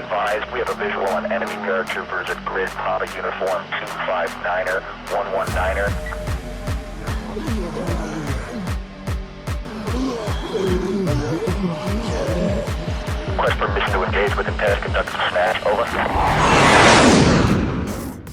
advised, we have a visual on enemy paratroopers at grid Papa uniform 259er, 119er. Request permission to engage with intent, conduct some smash, over.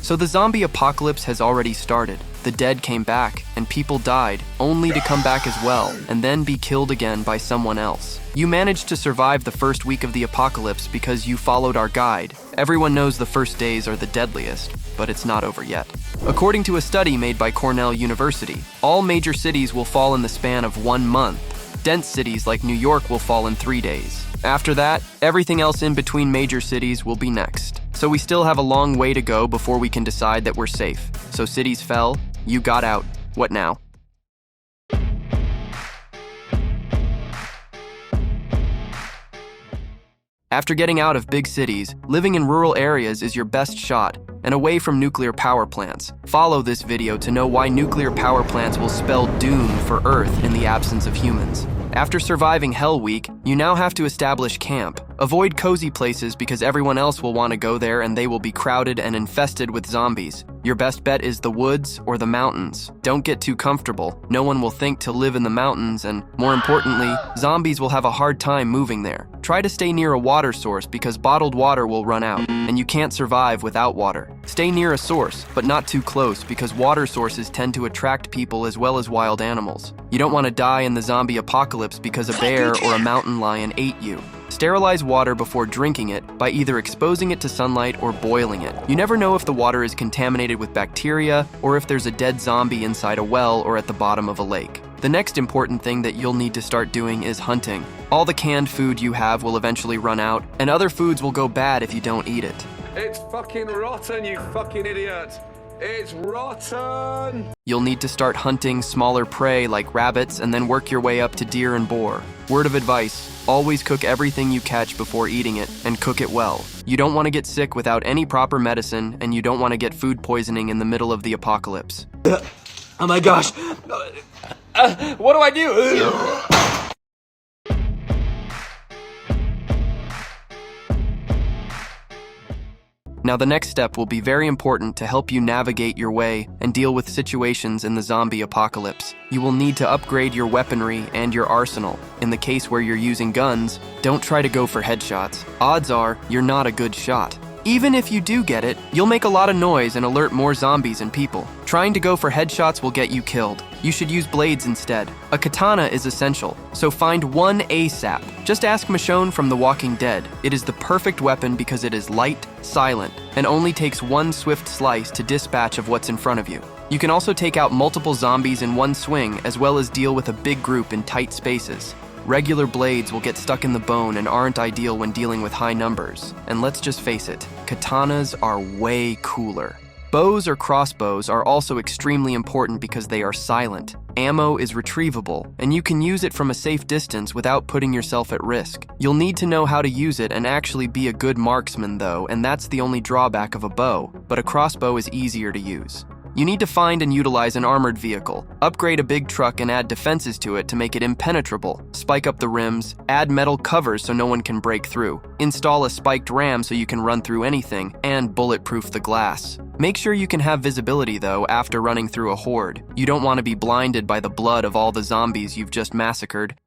So the zombie apocalypse has already started. The dead came back, and people died, only to come back as well, and then be killed again by someone else. You managed to survive the first week of the apocalypse because you followed our guide. Everyone knows the first days are the deadliest, but it's not over yet. According to a study made by Cornell University, all major cities will fall in the span of 1 month. Dense cities like New York will fall in 3 days. After that, everything else in between major cities will be next. So we still have a long way to go before we can decide that we're safe. So cities fell, you got out. What now? After getting out of big cities, living in rural areas is your best shot, and away from nuclear power plants. Follow this video to know why nuclear power plants will spell doom for Earth in the absence of humans. After surviving Hell Week, you now have to establish camp. Avoid cozy places because everyone else will want to go there and they will be crowded and infested with zombies. Your best bet is the woods or the mountains. Don't get too comfortable. No one will think to live in the mountains, and more importantly, zombies will have a hard time moving there. Try to stay near a water source because bottled water will run out, and you can't survive without water. Stay near a source, but not too close because water sources tend to attract people as well as wild animals. You don't want to die in the zombie apocalypse because a bear or a mountain lion ate you. Sterilize water before drinking it by either exposing it to sunlight or boiling it. You never know if the water is contaminated with bacteria or if there's a dead zombie inside a well or at the bottom of a lake. The next important thing that you'll need to start doing is hunting. All the canned food you have will eventually run out, and other foods will go bad if you don't eat it. It's fucking rotten, you fucking idiot! It's rotten! You'll need to start hunting smaller prey like rabbits and then work your way up to deer and boar. Word of advice, always cook everything you catch before eating it, and cook it well. You don't want to get sick without any proper medicine, and you don't want to get food poisoning in the middle of the apocalypse. Oh my gosh! What do I do? Now the next step will be very important to help you navigate your way and deal with situations in the zombie apocalypse. You will need to upgrade your weaponry and your arsenal. In the case where you're using guns, don't try to go for headshots. Odds are, you're not a good shot. Even if you do get it, you'll make a lot of noise and alert more zombies and people. Trying to go for headshots will get you killed. You should use blades instead. A katana is essential, so find one ASAP. Just ask Michonne from The Walking Dead. It is the perfect weapon because it is light, silent, and only takes one swift slice to dispatch of what's in front of you. You can also take out multiple zombies in one swing, as well as deal with a big group in tight spaces. Regular blades will get stuck in the bone and aren't ideal when dealing with high numbers. And let's just face it, katanas are way cooler. Bows or crossbows are also extremely important because they are silent. Ammo is retrievable, and you can use it from a safe distance without putting yourself at risk. You'll need to know how to use it and actually be a good marksman though, and that's the only drawback of a bow, but a crossbow is easier to use. You need to find and utilize an armored vehicle. Upgrade a big truck and add defenses to it to make it impenetrable. Spike up the rims, add metal covers so no one can break through. Install a spiked ram so you can run through anything, and bulletproof the glass. Make sure you can have visibility though after running through a horde. You don't want to be blinded by the blood of all the zombies you've just massacred.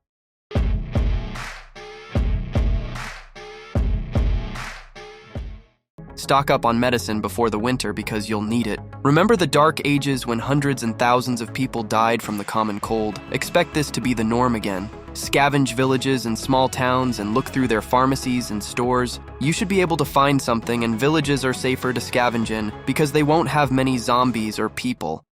Stock up on medicine before the winter because you'll need it. Remember the dark ages when hundreds and thousands of people died from the common cold. Expect this to be the norm again. Scavenge villages and small towns and look through their pharmacies and stores. You should be able to find something, and villages are safer to scavenge in because they won't have many zombies or people.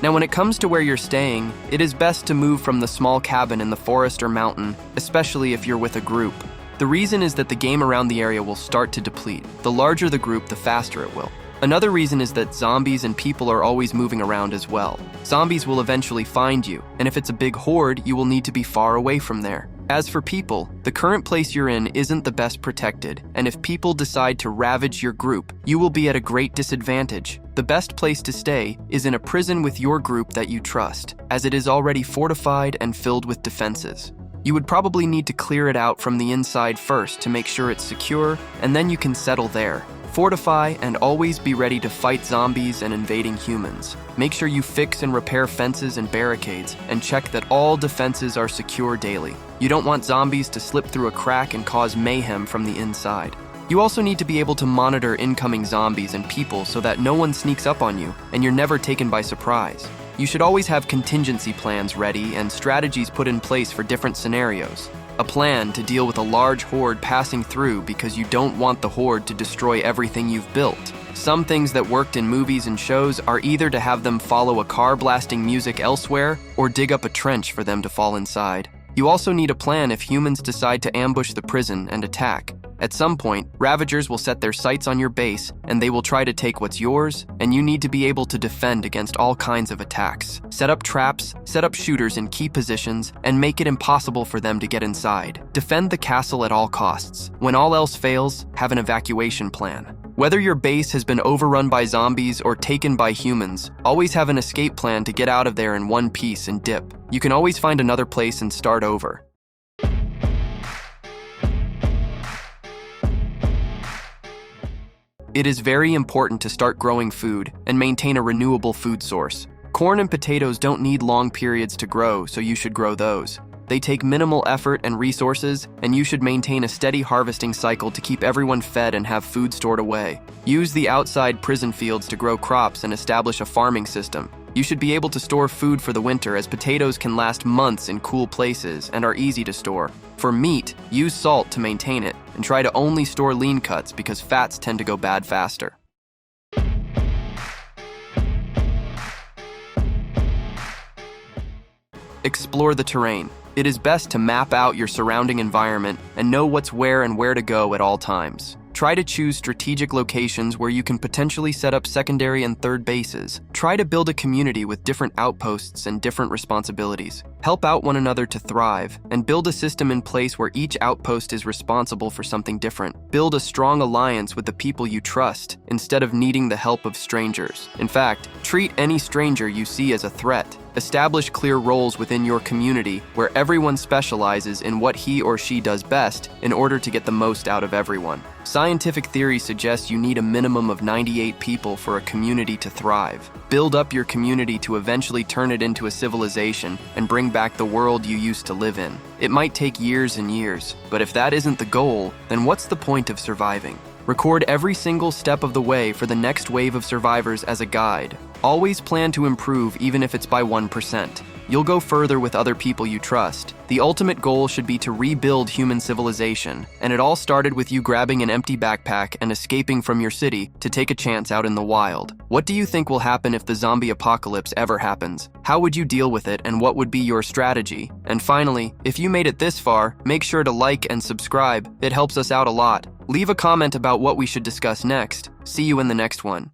Now when it comes to where you're staying, it is best to move from the small cabin in the forest or mountain, especially if you're with a group. The reason is that the game around the area will start to deplete. The larger the group, the faster it will. Another reason is that zombies and people are always moving around as well. Zombies will eventually find you, and if it's a big horde, you will need to be far away from there. As for people, the current place you're in isn't the best protected, and if people decide to ravage your group, you will be at a great disadvantage. The best place to stay is in a prison with your group that you trust, as it is already fortified and filled with defenses. You would probably need to clear it out from the inside first to make sure it's secure, and then you can settle there. Fortify and always be ready to fight zombies and invading humans. Make sure you fix and repair fences and barricades, and check that all defenses are secure daily. You don't want zombies to slip through a crack and cause mayhem from the inside. You also need to be able to monitor incoming zombies and people so that no one sneaks up on you and you're never taken by surprise. You should always have contingency plans ready and strategies put in place for different scenarios. A plan to deal with a large horde passing through because you don't want the horde to destroy everything you've built. Some things that worked in movies and shows are either to have them follow a car blasting music elsewhere or dig up a trench for them to fall inside. You also need a plan if humans decide to ambush the prison and attack. At some point, Ravagers will set their sights on your base, and they will try to take what's yours, and you need to be able to defend against all kinds of attacks. Set up traps, set up shooters in key positions, and make it impossible for them to get inside. Defend the castle at all costs. When all else fails, have an evacuation plan. Whether your base has been overrun by zombies or taken by humans, always have an escape plan to get out of there in one piece and dip. You can always find another place and start over. It is very important to start growing food and maintain a renewable food source. Corn and potatoes don't need long periods to grow, so you should grow those. They take minimal effort and resources, and you should maintain a steady harvesting cycle to keep everyone fed and have food stored away. Use the outside prison fields to grow crops and establish a farming system. You should be able to store food for the winter, as potatoes can last months in cool places and are easy to store. For meat, use salt to maintain it, and try to only store lean cuts because fats tend to go bad faster. Explore the terrain. It is best to map out your surrounding environment and know what's where and where to go at all times. Try to choose strategic locations where you can potentially set up secondary and third bases. Try to build a community with different outposts and different responsibilities. Help out one another to thrive, and build a system in place where each outpost is responsible for something different. Build a strong alliance with the people you trust, instead of needing the help of strangers. In fact, treat any stranger you see as a threat. Establish clear roles within your community where everyone specializes in what he or she does best in order to get the most out of everyone. Scientific theory suggests you need a minimum of 98 people for a community to thrive. Build up your community to eventually turn it into a civilization and bring back the world you used to live in. It might take years and years, but if that isn't the goal, then what's the point of surviving? Record every single step of the way for the next wave of survivors as a guide. Always plan to improve, even if it's by 1%. You'll go further with other people you trust. The ultimate goal should be to rebuild human civilization, and it all started with you grabbing an empty backpack and escaping from your city to take a chance out in the wild. What do you think will happen if the zombie apocalypse ever happens? How would you deal with it, and what would be your strategy? And finally, if you made it this far, make sure to like and subscribe. It helps us out a lot. Leave a comment about what we should discuss next. See you in the next one.